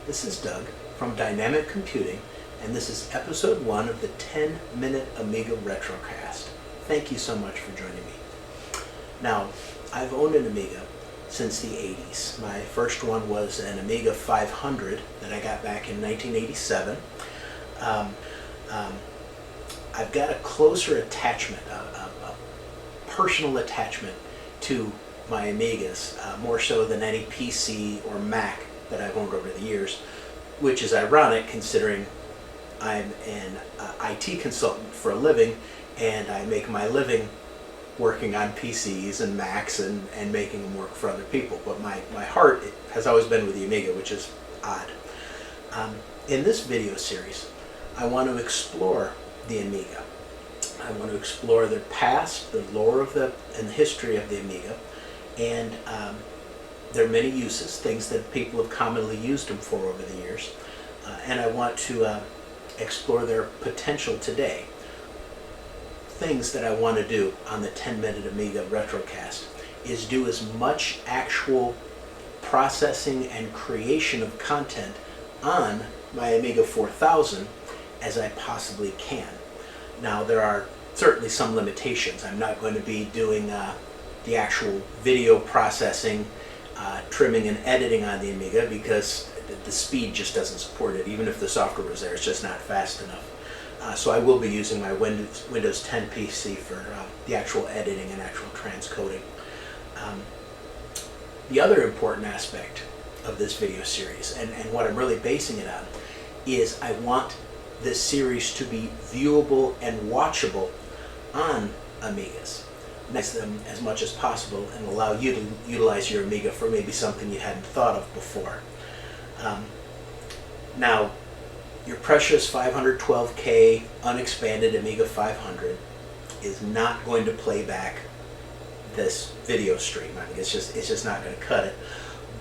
This is Doug from Dynamic Computing, and this is episode 1 of the 10-minute Amiga Retrocast. Thank you so much for joining me. Now, I've owned an Amiga since the 80s. My first one was an Amiga 500 that I got back in 1987. I've got a closer attachment, a personal attachment to my Amigas, more so than any PC or Mac that I've owned over the years, which is ironic considering I'm an IT consultant for a living, and I make my living working on PCs and Macs and making them work for other people. But my heart has always been with the Amiga, which is odd. In this video series, I want to explore the Amiga. I want to explore the past, the lore of and the history of the Amiga, and there are many uses, things that people have commonly used them for over the years, and I want to explore their potential today. Things that I want to do on the 10-minute Amiga Retrocast is do as much actual processing and creation of content on my Amiga 4000 as I possibly can. Now, there are certainly some limitations. I'm not going to be doing the actual video processing, trimming and editing on the Amiga because the speed just doesn't support it. Even if the software was there, it's just not fast enough. So I will be using my Windows 10 PC for the actual editing and actual transcoding. The other important aspect of this video series, and what I'm really basing it on, is I want this series to be viewable and watchable on Amigas. Nice them as much as possible and allow you to utilize your Amiga for maybe something you hadn't thought of before. Now, your precious 512K unexpanded Amiga 500 is not going to play back this video stream. I mean, it's just not going to cut it.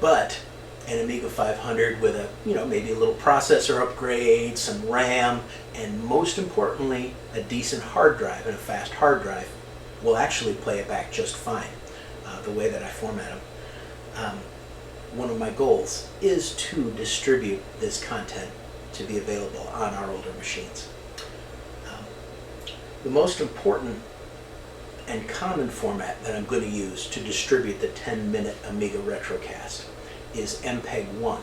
But an Amiga 500 with maybe a little processor upgrade, some RAM, and most importantly, a decent hard drive and a fast hard drive will actually play it back just fine, the way that I format them. One of my goals is to distribute this content to be available on our older machines. The most important and common format that I'm going to use to distribute the 10-minute Amiga Retrocast is MPEG-1.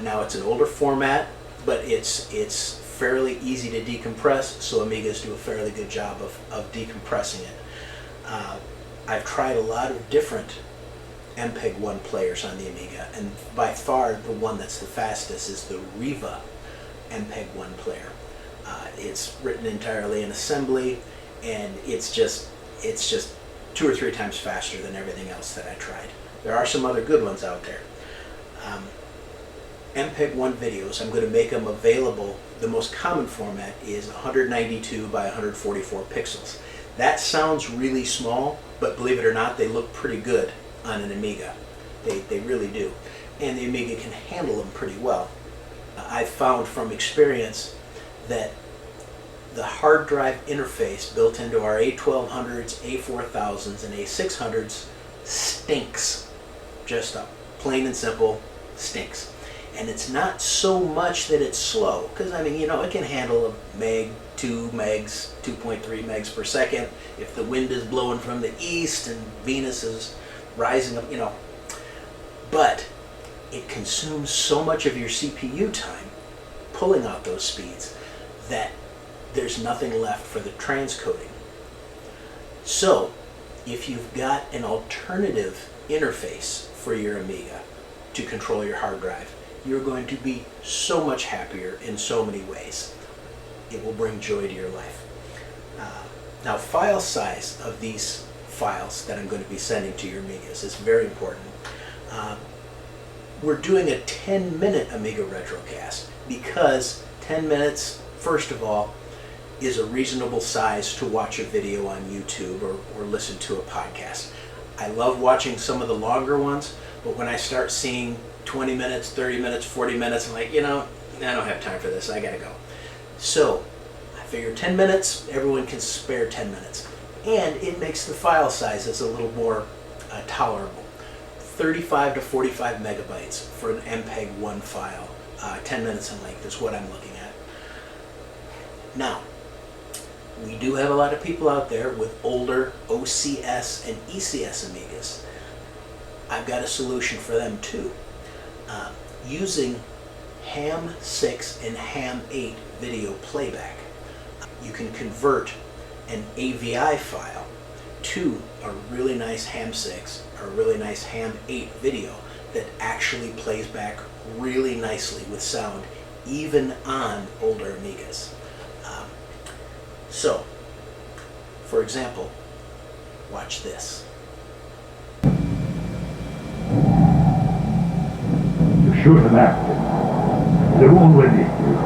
Now, it's an older format, but it's fairly easy to decompress, so Amigas do a fairly good job of decompressing it. I've tried a lot of different MPEG-1 players on the Amiga, and by far the one that's the fastest is the Riva MPEG-1 player. It's written entirely in assembly, and it's just 2 or 3 times faster than everything else that I tried. There are some other good ones out there. MPEG-1 videos, I'm going to make them available. The most common format is 192 by 144 pixels. That sounds really small, but believe it or not, they look pretty good on an Amiga. They really do. And the Amiga can handle them pretty well. I've found from experience that the hard drive interface built into our A1200s, A4000s, and A600s stinks. Just plain and simple, stinks. And it's not so much that it's slow, because it can handle a meg, 2 megs, 2.3 megs per second if the wind is blowing from the east and Venus is rising up, But it consumes so much of your CPU time pulling out those speeds that there's nothing left for the transcoding. So, if you've got an alternative interface for your Amiga to control your hard drive, you're going to be so much happier in so many ways. It will bring joy to your life. Now, file size of these files that I'm going to be sending to your Amigas is very important. We're doing a 10-minute Amiga Retrocast because 10 minutes, first of all, is a reasonable size to watch a video on YouTube or listen to a podcast. I love watching some of the longer ones, but when I start seeing 20 minutes, 30 minutes, 40 minutes, I'm like, I don't have time for this, I gotta go. So, I figure 10 minutes, everyone can spare 10 minutes. And it makes the file sizes a little more tolerable. 35 to 45 megabytes for an MPEG-1 file. 10 minutes in length is what I'm looking at. Now, we do have a lot of people out there with older OCS and ECS Amigas. I've got a solution for them too. Using Ham 6 and Ham 8 video playback, you can convert an AVI file to a really nice Ham 6 or a really nice Ham 8 video that actually plays back really nicely with sound, even on older Amigas. So, for example, watch this. You should have acted. They're already here.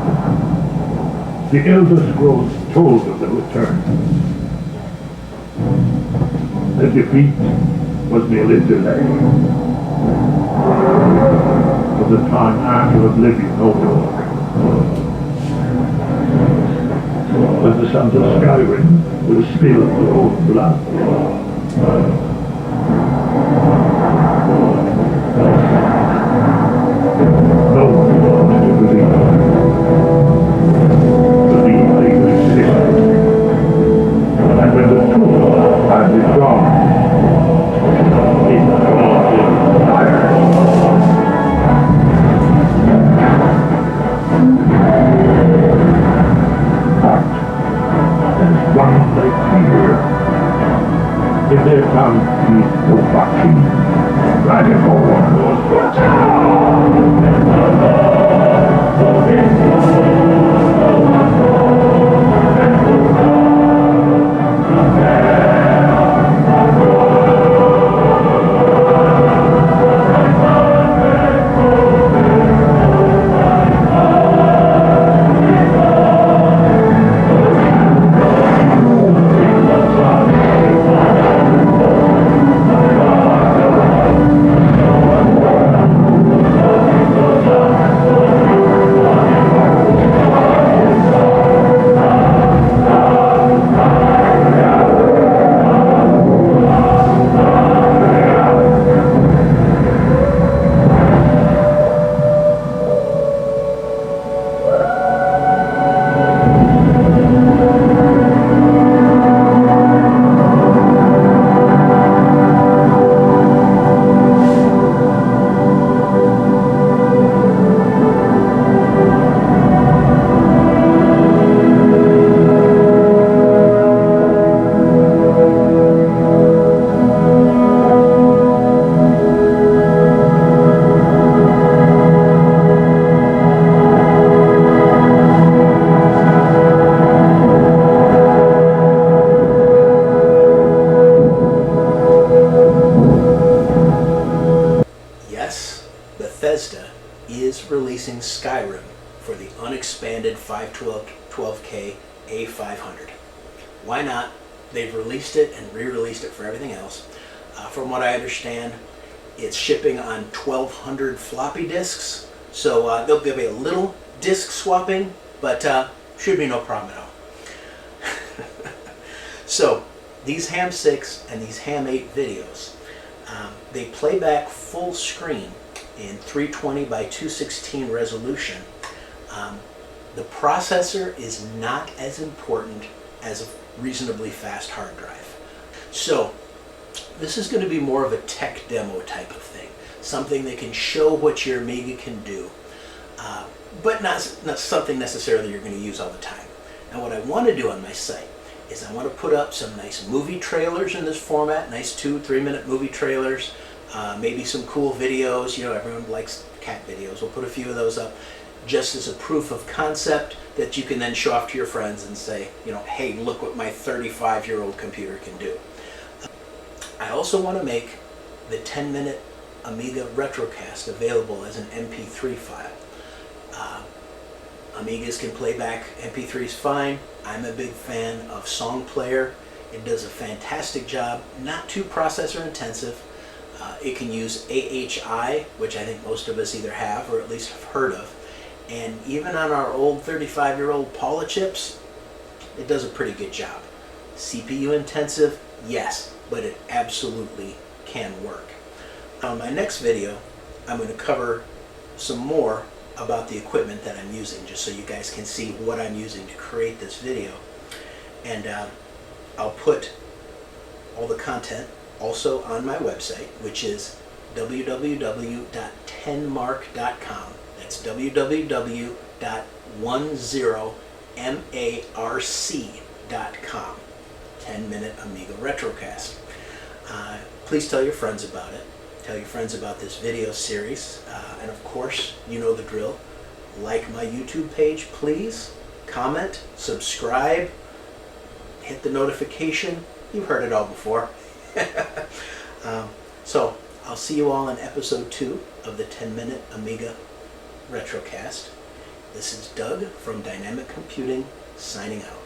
The Elder Scrolls told of the return. The defeat was merely delayed. For the time after oblivion overtook. When the sons of Skyrim will spill their own blood. No one wants to believe. Believe they exist. And when the truth finally dawns, it dawns in fire. One like fear. In their town is no watching. Dragonborn was is releasing Skyrim for the unexpanded 512K A500. Why not? They've released it and re-released it for everything else. From what I understand, it's shipping on 1200 floppy disks, so there'll be a little disk swapping, but should be no problem at all. So these Ham 6 and these Ham 8 videos, they play back full screen in 320 by 216 resolution. The processor is not as important as a reasonably fast hard drive. So this is going to be more of a tech demo type of thing, something that can show what your Amiga can do, but not something necessarily you're going to use all the time. Now what I want to do on my site is I want to put up some nice movie trailers in this format, nice 2-3 minute movie trailers, maybe some cool videos. You know, everyone likes cat videos. We'll put a few of those up just as a proof of concept that you can then show off to your friends and say, you know, hey, look what my 35-year-old computer can do. I also want to make the 10-minute Amiga Retrocast available as an MP3 file. Amigas can play back MP3s fine. I'm a big fan of Song Player. It does a fantastic job, not too processor intensive. It can use AHI, which I think most of us either have or at least have heard of. And even on our old 35-year-old Paula chips, it does a pretty good job. CPU intensive, yes, but it absolutely can work. On my next video, I'm going to cover some more about the equipment that I'm using, just so you guys can see what I'm using to create this video. And I'll put all the content also on my website, which is www.10mark.com. That's www.10marc.com. 10-minute Amiga Retrocast. Please tell your friends about it. Tell your friends about this video series. And of course, you know the drill. Like my YouTube page, please. Comment, subscribe, hit the notification. You've heard it all before. So I'll see you all in episode 2 of the 10-minute Amiga Retrocast. This is Doug from Dynamic Computing, signing out.